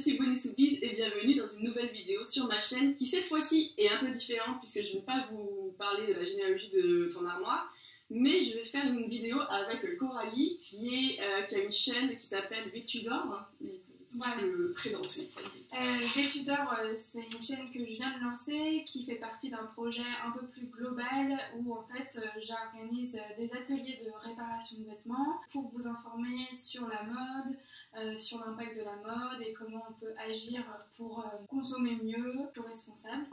suis Bonnie Soubise et bienvenue dans une nouvelle vidéo sur ma chaîne qui cette fois-ci est un peu différente puisque je ne vais pas vous parler de la généalogie de ton armoire, mais je vais faire une vidéo avec Coralie qui a une chaîne qui s'appelle Vétudor. Voilà. Tu peux le présenter. Vétudor, c'est une chaîne que je viens de lancer qui fait partie d'un projet un peu plus global où en fait j'organise des ateliers de réparation de vêtements pour vous informer sur la mode, sur l'impact de la mode et comment on peut agir pour consommer mieux, plus responsable.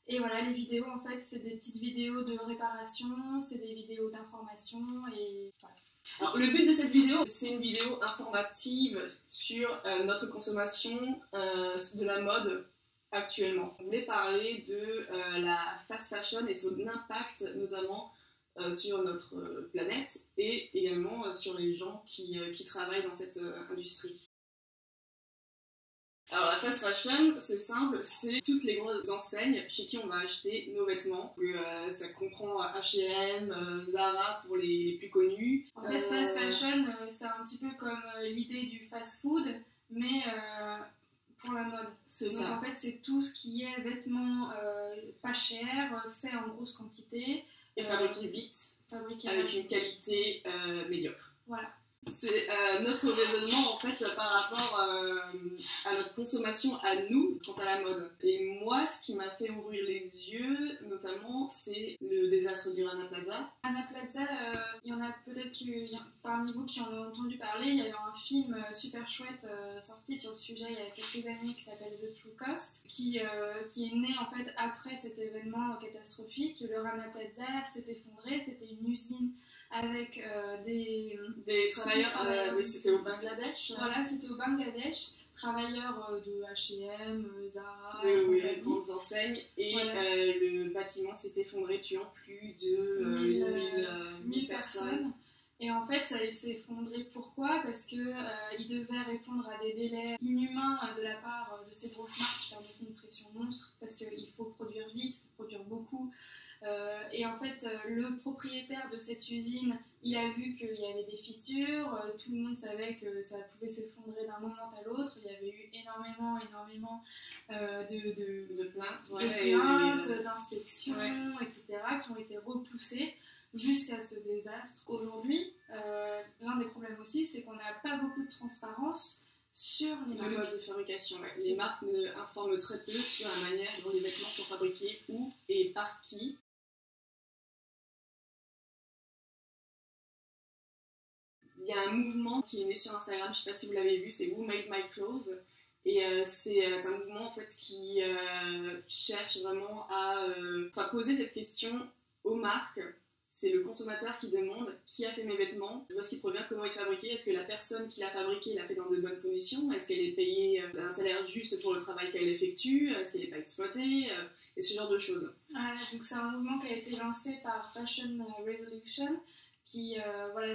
Et voilà, les vidéos en fait c'est des petites vidéos de réparation, c'est des vidéos d'information et voilà. Alors, le but de cette vidéo, c'est une vidéo informative sur notre consommation de la mode actuellement. On voulait parler de la fast fashion et son impact notamment sur notre planète et également sur les gens qui travaillent dans cette industrie. Alors la fast fashion, c'est simple, c'est toutes les grosses enseignes chez qui on va acheter nos vêtements. Ça comprend H&M, Zara pour les plus connus. En fait, fast fashion, c'est un petit peu comme l'idée du fast food, mais pour la mode. C'est Donc ça. en fait, c'est tout ce qui est vêtements pas chers, faits en grosse quantité. Et fabriqué vite, avec une qualité médiocre. Voilà. C'est notre raisonnement en fait par rapport à notre consommation à nous quant à la mode. Et moi, ce qui m'a fait ouvrir les yeux, notamment, c'est le désastre du Rana Plaza. Rana Plaza, il y en a peut-être parmi vous qui en ont entendu parler. Il y a eu un film super chouette sorti sur le sujet il y a quelques années qui s'appelle The True Cost, qui est né en fait après cet événement catastrophique. Le Rana Plaza s'est effondré, c'était une usine avec des travailleurs, oui, c'était au Bangladesh. Voilà, c'était au Bangladesh, travailleurs de H&M, Zara, oui, grandes enseignes, et voilà. Le bâtiment s'est effondré, tuant plus de 1000 personnes. Et en fait, ça s'est effondré pourquoi ? Parce qu'il devait répondre à des délais inhumains de la part de ces grosses marques qui permettaient une pression monstre, parce qu'il faut produire vite, il faut produire beaucoup. Et en fait, le propriétaire de cette usine, il a vu qu'il y avait des fissures, tout le monde savait que ça pouvait s'effondrer d'un moment à l'autre, il y avait eu énormément de plaintes, d'inspections, etc., qui ont été repoussées jusqu'à ce désastre. Aujourd'hui, l'un des problèmes aussi, c'est qu'on n'a pas beaucoup de transparence sur les modes de fabrication. Ouais. Les marques informent très peu sur la manière dont les vêtements sont fabriqués, où et par qui. Il y a un mouvement qui est né sur Instagram, je ne sais pas si vous l'avez vu, c'est Who Made My Clothes. Et c'est un mouvement en fait qui cherche vraiment à poser cette question aux marques. C'est le consommateur qui demande qui a fait mes vêtements, d'où est-ce qu'il provient, comment il est fabriqué, est-ce que la personne qui l'a fabriqué l'a fait dans de bonnes conditions, est-ce qu'elle est payée un salaire juste pour le travail qu'elle effectue, est-ce qu'elle n'est pas exploitée, et ce genre de choses. Donc c'est un mouvement qui a été lancé par Fashion Revolution, qui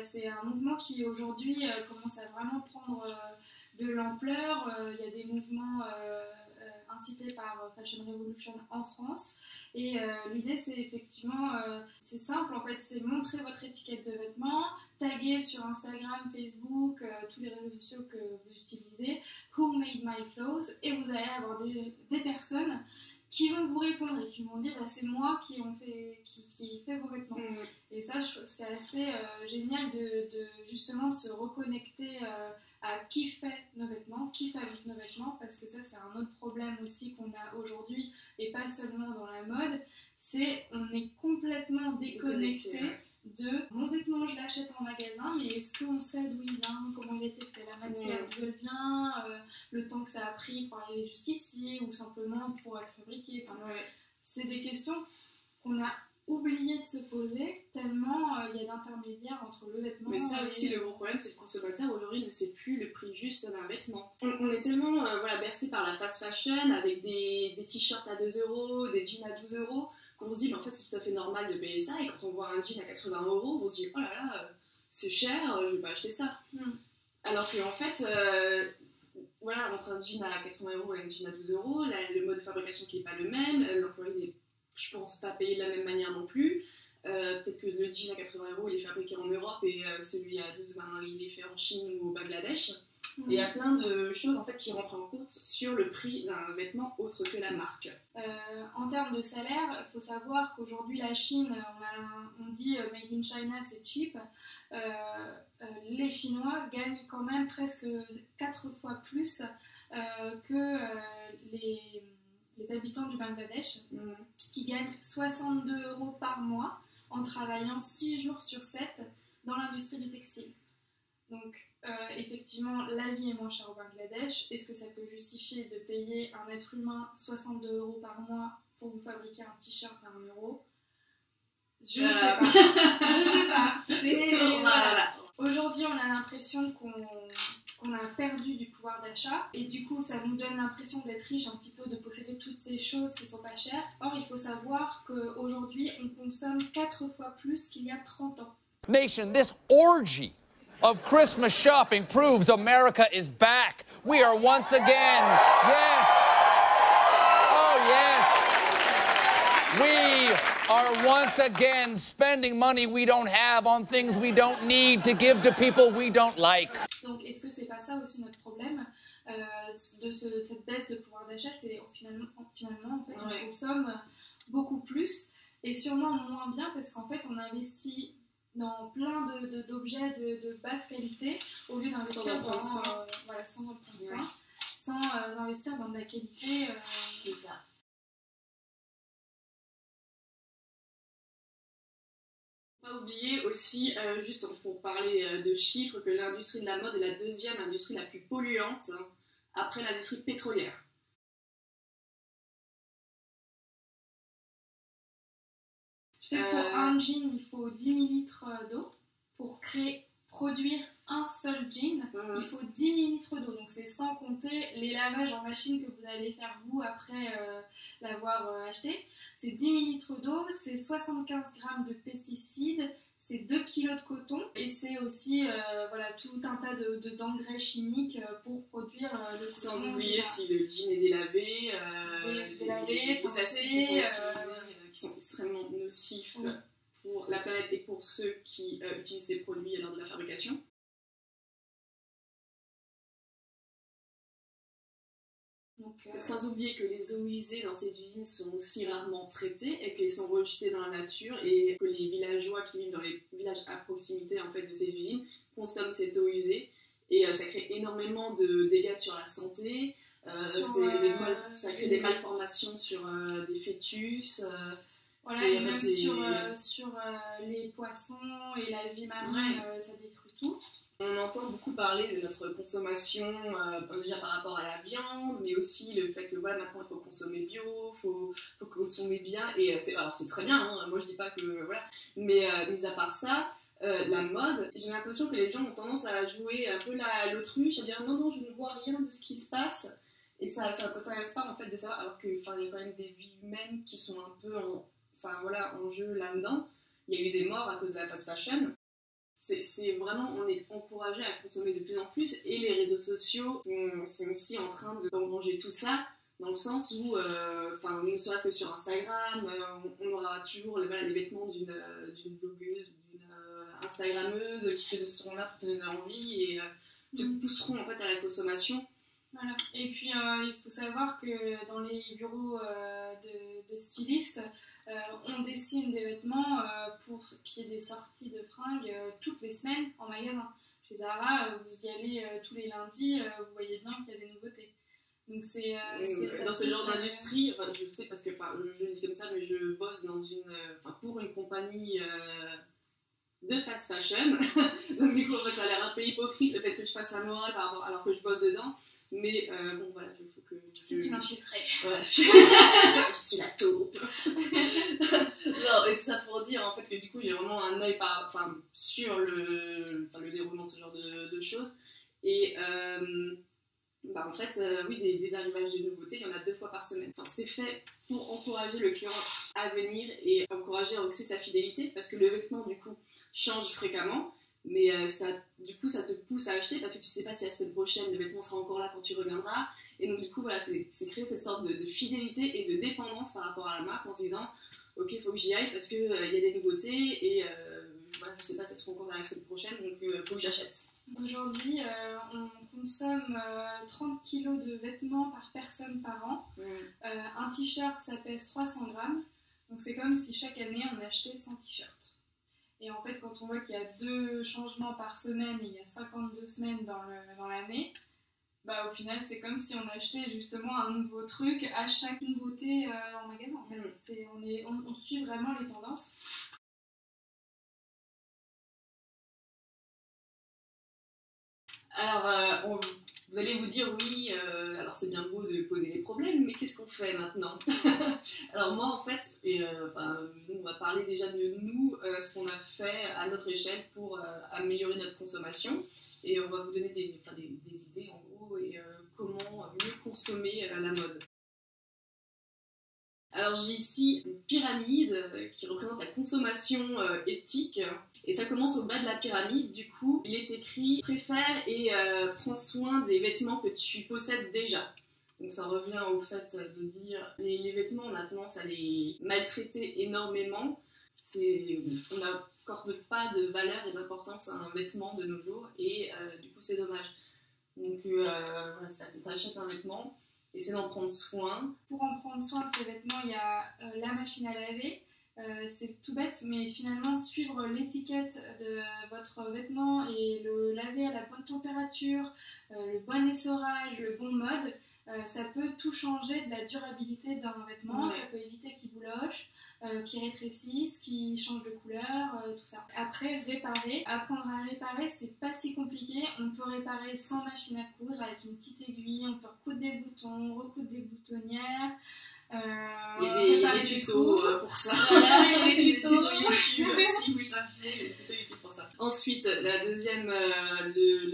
c'est un mouvement qui aujourd'hui commence à vraiment prendre de l'ampleur. Il y a des mouvements incités par Fashion Revolution en France, et l'idée c'est effectivement c'est simple en fait, c'est montrer votre étiquette de vêtements, taguer sur Instagram, Facebook, tous les réseaux sociaux que vous utilisez Who Made My Clothes, et vous allez avoir des personnes qui vont vous répondre et qui vont dire c'est moi qui fait vos vêtements. Et ça, je trouve que c'est assez génial justement de se reconnecter à qui fait nos vêtements, qui fabrique nos vêtements, parce que ça, c'est un autre problème aussi qu'on a aujourd'hui, et pas seulement dans la mode, c'est on est complètement déconnecté de mon vêtement, je l'achète en magasin, mais est-ce qu'on sait d'où il vient, comment il a été fait, la matière d'où elle vient, le temps que ça a pris pour arriver jusqu'ici, ou simplement pour être fabriqué. C'est des questions qu'on a oublié de se poser, tellement il y a d'intermédiaires entre le vêtement. Mais ça aussi, le gros problème, c'est que le consommateur aujourd'hui ne sait plus le prix juste d'un vêtement. On est tellement bercé par la fast fashion, avec des t-shirts à 2 €, des jeans à 12 €, qu'on se dit, en fait, c'est tout à fait normal de payer ça, et quand on voit un jean à 80 €, on se dit, oh là là, c'est cher, je vais pas acheter ça. Alors qu'en fait, entre un jean à 80 € et un jean à 12 €, le mode de fabrication qui n'est pas le même, l'employé n'est, je pense, pas payé de la même manière non plus. Peut-être que le jean à 80 € il est fabriqué en Europe et celui à 12 il est fait en Chine ou au Bangladesh. Et il y a plein de choses en fait qui rentrent en compte sur le prix d'un vêtement autre que la marque. En termes de salaire, il faut savoir qu'aujourd'hui la Chine, on dit Made in China c'est cheap. Les Chinois gagnent quand même presque 4 fois plus que les habitants du Bangladesh, qui gagnent 62 € par mois en travaillant 6 jours sur 7 dans l'industrie du textile. Donc effectivement, la vie est moins chère au Bangladesh. Est-ce que ça peut justifier de payer un être humain 62 € par mois pour vous fabriquer un t-shirt à 1 €? Je ne sais pas. Je ne sais pas. Voilà. Aujourd'hui, on a l'impression qu'on a perdu du pouvoir d'achat et du coup, ça nous donne l'impression d'être riche, un petit peu, de posséder toutes ces choses qui ne sont pas chères. Or, il faut savoir qu'aujourd'hui, on consomme 4 fois plus qu'il y a 30 ans. Nation, this orgy of Christmas shopping proves America is back. We are once again, yes, oh yes, we are once again spending money we don't have on things we don't need to give to people we don't like. Donc, est-ce que c'est pas ça aussi notre problème de cette baisse de pouvoir d'achat? C'est finalement en fait, on consomme beaucoup plus et sûrement moins bien parce qu'en fait, on investit dans plein d'objets de basse qualité au lieu d'investir sans en prendre soin, sans investir dans de la qualité. C'est ça. Pas oublier aussi, juste pour parler de chiffres, que l'industrie de la mode est la deuxième industrie la plus polluante après l'industrie pétrolière. Je sais que pour un jean, il faut 10 millilitres d'eau. Pour produire un seul jean, il faut 10 millilitres d'eau. Donc c'est sans compter les lavages en machine que vous allez faire vous après l'avoir acheté. C'est 10 millilitres d'eau, c'est 75 grammes de pesticides, c'est 2 kg de coton et c'est aussi tout un tas d'engrais chimiques pour produire le coton. Sans oublier si le jean est délavé, des acides qui sont utilisés, qui sont extrêmement nocifs pour la planète et pour ceux qui utilisent ces produits lors de la fabrication. Donc, sans oublier que les eaux usées dans ces usines sont aussi rarement traitées et qu'elles sont rejetées dans la nature et que les villageois qui vivent dans les villages à proximité en fait, de ces usines consomment cette eau usée et ça crée énormément de dégâts sur la santé, ça crée des malformations sur des fœtus. Et même sur les poissons et la vie marine, ça détruit tout. On entend beaucoup parler de notre consommation, déjà par rapport à la viande, mais aussi le fait que maintenant il faut consommer bio, il faut consommer bien, et c'est très bien, hein, moi je dis pas que mais mis à part ça, la mode, j'ai l'impression que les gens ont tendance à jouer un peu l'autruche, à dire non, je ne vois rien de ce qui se passe, et ça t'intéresse pas en fait de savoir, alors qu'il y a quand même des vies humaines qui sont un peu en jeu là-dedans. Il y a eu des morts à cause de la fast fashion. C'est vraiment, on est encouragé à consommer de plus en plus et les réseaux sociaux sont aussi en train d'engranger tout ça dans le sens où, ne serait-ce que sur Instagram, on aura toujours les vêtements d'une blogueuse, d'une Instagrammeuse qui seront là pour te donner envie et te pousseront en fait à la consommation. Voilà. Et puis il faut savoir que dans les bureaux de stylistes, on dessine des vêtements pour qu'il y ait des sorties de fringues toutes les semaines en magasin. Chez Zara, vous y allez tous les lundis, vous voyez bien qu'il y a des nouveautés. Donc c'est dans ce genre d'industrie, je sais parce que je le dis comme ça, mais je bosse pour une compagnie de fast fashion. Donc du coup en fait, ça a l'air un peu hypocrite le fait que je fasse la morale alors que je bosse dedans. Mais il faut que... C'est une infiltrée. Ouais. Je suis la taupe. Non, et tout ça pour dire en fait que du coup j'ai vraiment un œil sur le déroulement de ce genre de choses. Et en fait, des arrivages de nouveautés, il y en a 2 fois par semaine. C'est fait pour encourager le client à venir et encourager aussi sa fidélité parce que le vêtement du coup change fréquemment. Mais ça te pousse à acheter parce que tu sais pas si la semaine prochaine le vêtement sera encore là quand tu reviendras. Et donc du coup c'est créer cette sorte de fidélité et de dépendance par rapport à la marque en se disant ok, il faut que j'y aille parce qu'il y a des nouveautés et voilà, je sais pas, ça se rencontre la semaine prochaine, donc il faut que j'achète. Aujourd'hui, on consomme 30 kg de vêtements par personne par an. Un t-shirt, ça pèse 300 grammes. Donc c'est comme si chaque année, on achetait 100 t-shirts. Et en fait, quand on voit qu'il y a 2 changements par semaine et il y a 52 semaines dans l'année, bah, au final, c'est comme si on achetait justement un nouveau truc à chaque nouveauté en magasin. En fait. On suit vraiment les tendances. Alors, vous allez vous dire, oui, alors c'est bien beau de poser des problèmes, mais qu'est-ce qu'on fait maintenant? Alors moi, en fait, on va parler déjà de nous, ce qu'on a fait à notre échelle pour améliorer notre consommation. Et on va vous donner des idées, en gros, et comment mieux consommer la mode. Alors j'ai ici une pyramide qui représente la consommation éthique. Et ça commence au bas de la pyramide, du coup, il est écrit « Préfère et prends soin des vêtements que tu possèdes déjà ». Donc ça revient au fait de dire les vêtements, on a tendance à les maltraiter énormément. On n'accorde pas de valeur et d'importance à un vêtement de nos jours et du coup c'est dommage. Donc voilà, ça, quand tu achètes un vêtement, essaie d'en prendre soin. Pour en prendre soin de ces vêtements, il y a la machine à laver. C'est tout bête, mais finalement suivre l'étiquette de votre vêtement et le laver à la bonne température, le bon essorage, le bon mode, ça peut tout changer de la durabilité d'un vêtement. Ça peut éviter qu'il bouloche, qu'il rétrécisse, qu'il change de couleur, tout ça. Après, apprendre à réparer, c'est pas si compliqué. On peut réparer sans machine à coudre, avec une petite aiguille, on peut recoudre des boutons, recoudre des boutonnières. Il y a des tutos pour ça. Voilà, il y a des tutos YouTube si vous cherchez des tutos YouTube pour ça. Ensuite, le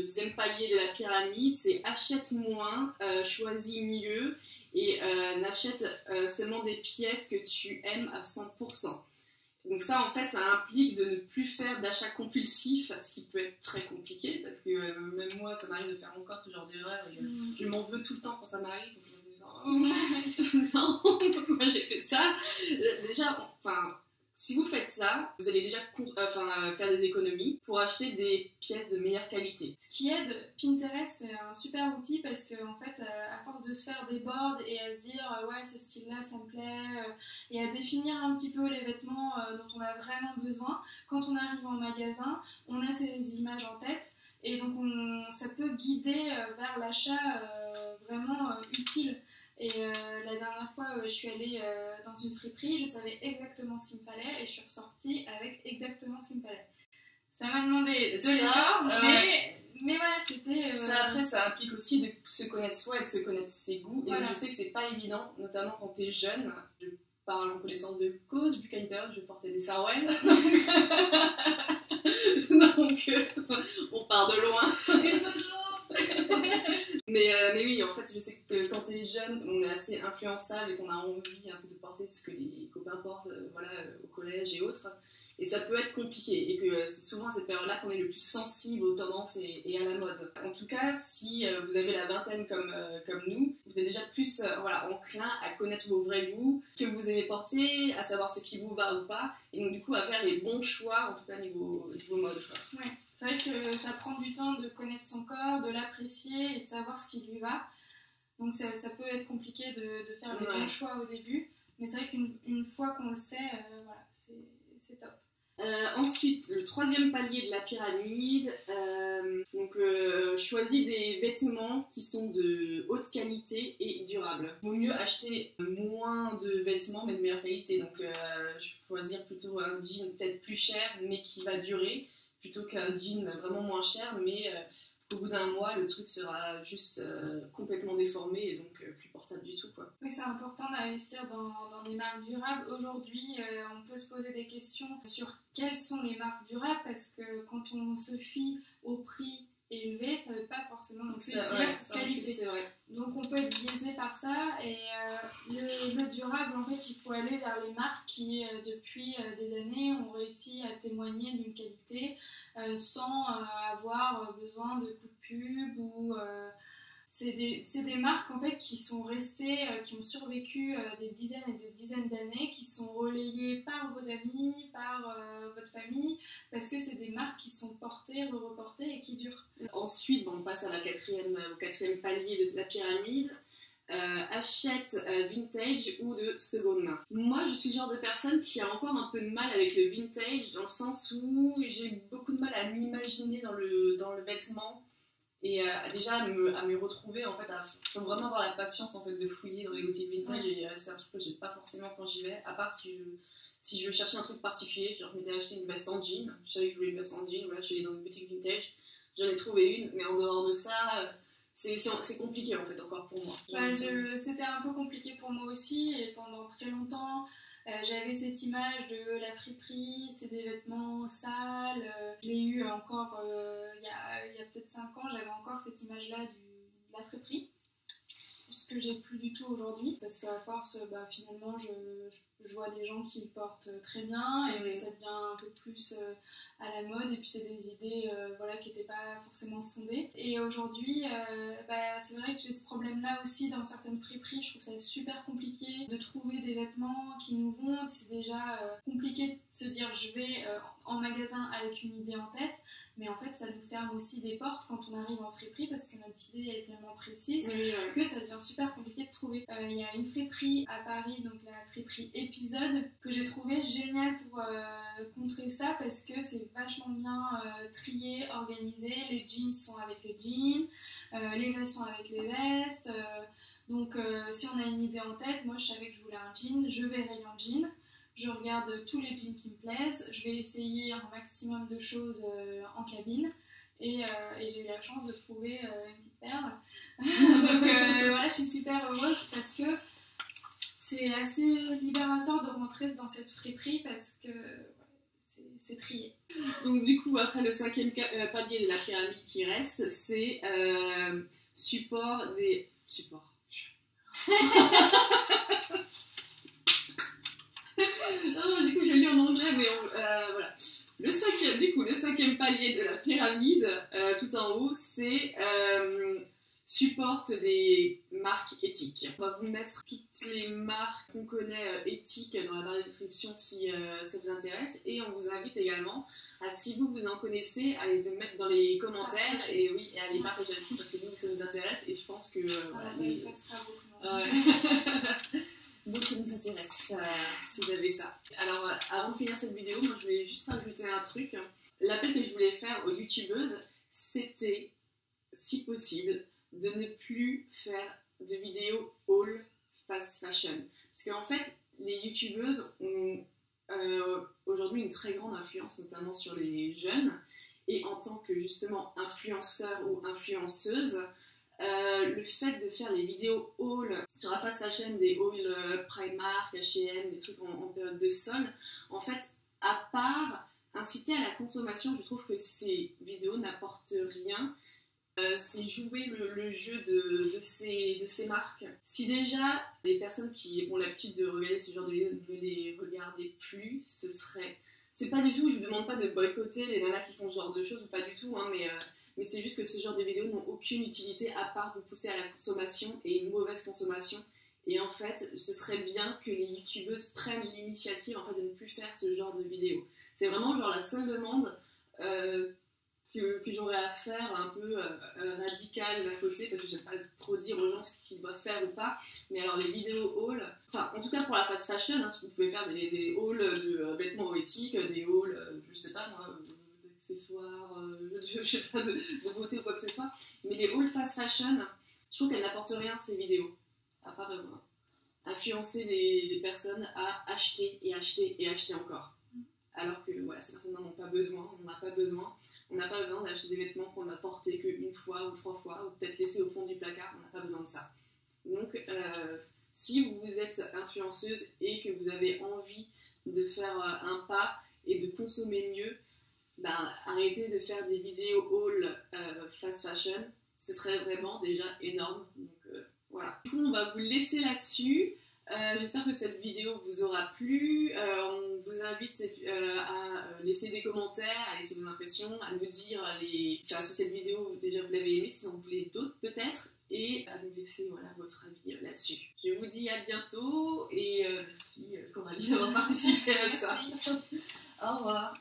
deuxième palier de la pyramide, c'est achète moins, choisis mieux et n'achète seulement des pièces que tu aimes à 100%. Donc ça, en fait, ça implique de ne plus faire d'achats compulsifs, ce qui peut être très compliqué parce que même moi, ça m'arrive de faire encore ce genre d'erreur et je m'en veux tout le temps quand ça m'arrive. Non, moi j'ai fait ça. Déjà, si vous faites ça, vous allez déjà faire des économies pour acheter des pièces de meilleure qualité. Ce qui aide, Pinterest, c'est un super outil parce que en fait, à force de se faire des boards et à se dire ouais, ce style-là, ça me plaît, et à définir un petit peu les vêtements dont on a vraiment besoin, quand on arrive en magasin, on a ces images en tête et donc ça peut guider vers l'achat vraiment utile. Et la dernière fois, je suis allée dans une friperie, je savais exactement ce qu'il me fallait et je suis ressortie avec exactement ce qu'il me fallait. Ça m'a demandé de l'effort, mais voilà, c'était... Après, ça implique aussi de se connaître soi et de se connaître ses goûts. Voilà. Et je sais que c'est pas évident, notamment quand t'es jeune. Je parle en connaissance de cause, vu qu'à une période, je portais des sarouels. Donc, on part de loin. Une photo. Mais oui, en fait, je sais que quand t'es jeune, on est assez influençable et qu'on a envie un peu de porter ce que les copains portent au collège et autres. Et ça peut être compliqué et que c'est souvent à cette période-là qu'on est le plus sensible aux tendances et à la mode. En tout cas, si vous avez la vingtaine comme nous, vous êtes déjà plus enclin à connaître vos vrais goûts, ce que vous aimez porter, à savoir ce qui vous va ou pas, et donc du coup à faire les bons choix, en tout cas niveau mode. Ouais. C'est vrai que ça prend du temps de connaître son corps, de l'apprécier et de savoir ce qui lui va. Donc ça peut être compliqué de faire les bons choix au début. Mais c'est vrai qu'une fois qu'on le sait, c'est top. Ensuite, le troisième palier de la pyramide, choisis des vêtements qui sont de haute qualité et durables. Il vaut mieux acheter moins de vêtements mais de meilleure qualité. Donc choisir plutôt un jean peut-être plus cher mais qui va durer, plutôt qu'un jean vraiment moins cher, mais au bout d'un mois, le truc sera juste complètement déformé et donc plus portable du tout, quoi. Oui, c'est important d'investir dans des marques durables. Aujourd'hui, on peut se poser des questions sur quelles sont les marques durables, parce que quand on se fie au prix élevé, ça ne veut pas forcément non plus dire qualité. C'est vrai. Donc on peut être biaisé par ça, et le durable, en fait, il faut aller vers les marques qui, depuis des années, ont réussi à témoigner d'une qualité sans avoir besoin de coups de pub ou... c'est des marques en fait qui sont restées, qui ont survécu des dizaines et des dizaines d'années, qui sont relayées par vos amis, par votre famille, parce que c'est des marques qui sont portées, reportées et qui durent. Ensuite, bon, on passe au quatrième palier de la pyramide. Achète vintage ou de seconde main. Moi, je suis le genre de personne qui a encore un peu de mal avec le vintage, dans le sens où j'ai beaucoup de mal à m'imaginer dans le vêtement. Et déjà à me retrouver, en fait, faut vraiment avoir la patience en fait, de fouiller dans les boutiques vintage, et c'est un truc que j'ai pas forcément quand j'y vais, à part si je veux chercher un truc particulier. Genre, je m'étais acheté une veste en jean, je savais que je voulais une veste en jean, voilà, je suis allée dans une boutique vintage, j'en ai trouvé une, mais en dehors de ça, c'est compliqué en fait, encore pour moi. C'était un peu compliqué pour moi aussi, et pendant très longtemps, j'avais cette image de la friperie, c'est des vêtements sales. Je l'ai eu encore il y a peut-être 5 ans, j'avais encore cette image-là de la friperie. Ce que j'ai plus du tout aujourd'hui, parce qu'à force, finalement, je vois des gens qui le portent très bien, et puis ça devient un peu plus à la mode, et puis c'est des idées qui n'étaient pas forcément fondées. Et aujourd'hui, c'est vrai que j'ai ce problème-là aussi dans certaines friperies. Je trouve ça super compliqué de trouver des vêtements qui nous vont. C'est déjà compliqué de se dire je vais en magasin avec une idée en tête, mais en fait ça nous ferme aussi des portes quand on arrive en friperie, parce que notre idée est tellement précise que ça devient super compliqué de trouver. Il y a une friperie à Paris, donc la friperie Épisode, que j'ai trouvé géniale pour contrer ça, parce que c'est vachement bien trié, organisé. Les jeans sont avec les jeans, les vestes sont avec les vestes. Donc si on a une idée en tête, moi je savais que je voulais un jean, je vais rayon jean. Je regarde tous les jeans qui me plaisent, je vais essayer un maximum de choses en cabine, et j'ai eu la chance de trouver une petite perle. Donc voilà, je suis super heureuse, parce que c'est assez libérateur de rentrer dans cette friperie, parce que c'est trié. Donc du coup, après le 5e palier de la pyramide qui reste, c'est support des... Support. Non, du coup, je lis en anglais, mais voilà. Le 5e palier de la pyramide, tout en haut, c'est supporte des marques éthiques. On va vous mettre toutes les marques qu'on connaît éthiques dans la barre de description si ça vous intéresse, et on vous invite également à, si vous en connaissez, à les mettre dans les commentaires et à les partager aussi, parce que nous ça nous intéresse, et je pense que ça m'intéressera beaucoup. Donc ça nous intéresse si vous avez ça. Alors avant de finir cette vidéo, moi je voulais juste rajouter un truc. L'appel que je voulais faire aux youtubeuses, c'était, si possible, de ne plus faire de vidéos haul fast fashion. Parce qu'en fait, les youtubeuses ont aujourd'hui une très grande influence, notamment sur les jeunes. Et en tant que justement influenceur ou influenceuse, le fait de faire les vidéos haul sur la fast fashion, des hauls Primark, H&M, des trucs en période de solde, en fait, à part inciter à la consommation, je trouve que ces vidéos n'apportent rien. C'est jouer le jeu de ces marques. Si déjà les personnes qui ont l'habitude de regarder ce genre de vidéos ne les regardaient plus, ce serait... C'est pas du tout, je vous demande pas de boycotter les nanas qui font ce genre de choses, ou pas du tout, hein, mais c'est juste que ce genre de vidéos n'ont aucune utilité à part vous pousser à la consommation, et une mauvaise consommation. Et en fait, ce serait bien que les youtubeuses prennent l'initiative en fait, de ne plus faire ce genre de vidéos. C'est vraiment genre la seule demande que j'aurais à faire, un peu radicale d'un côté, parce que j'aime pas trop dire aux gens ce qu'ils doivent faire ou pas. Mais alors les vidéos haul, enfin en tout cas pour la fast fashion, hein, vous pouvez faire des hauls de vêtements éthiques, des hauls, je sais pas moi, d'accessoires, je sais pas, de beauté ou quoi que ce soit. Mais les hauls fast fashion, je trouve qu'elles n'apportent rien ces vidéos, à part influencer des personnes à acheter et acheter et acheter encore. Alors que voilà, ces personnes n'en ont pas besoin, on n'a pas besoin. On n'a pas besoin d'acheter des vêtements qu'on n'a portés qu'une fois ou 3 fois, ou peut-être laissés au fond du placard, on n'a pas besoin de ça. Donc, si vous êtes influenceuse et que vous avez envie de faire un pas et de consommer mieux, arrêtez de faire des vidéos haul fast fashion, ce serait vraiment déjà énorme. Donc voilà. Du coup, on va vous laisser là-dessus. J'espère que cette vidéo vous aura plu. On vous invite à laisser des commentaires, à laisser vos impressions, à nous dire si cette vidéo déjà vous l'avez aimée, si vous en voulez d'autres peut-être, et à nous laisser votre avis là-dessus. Je vous dis à bientôt et merci Coralie d'avoir participé à ça. Au revoir.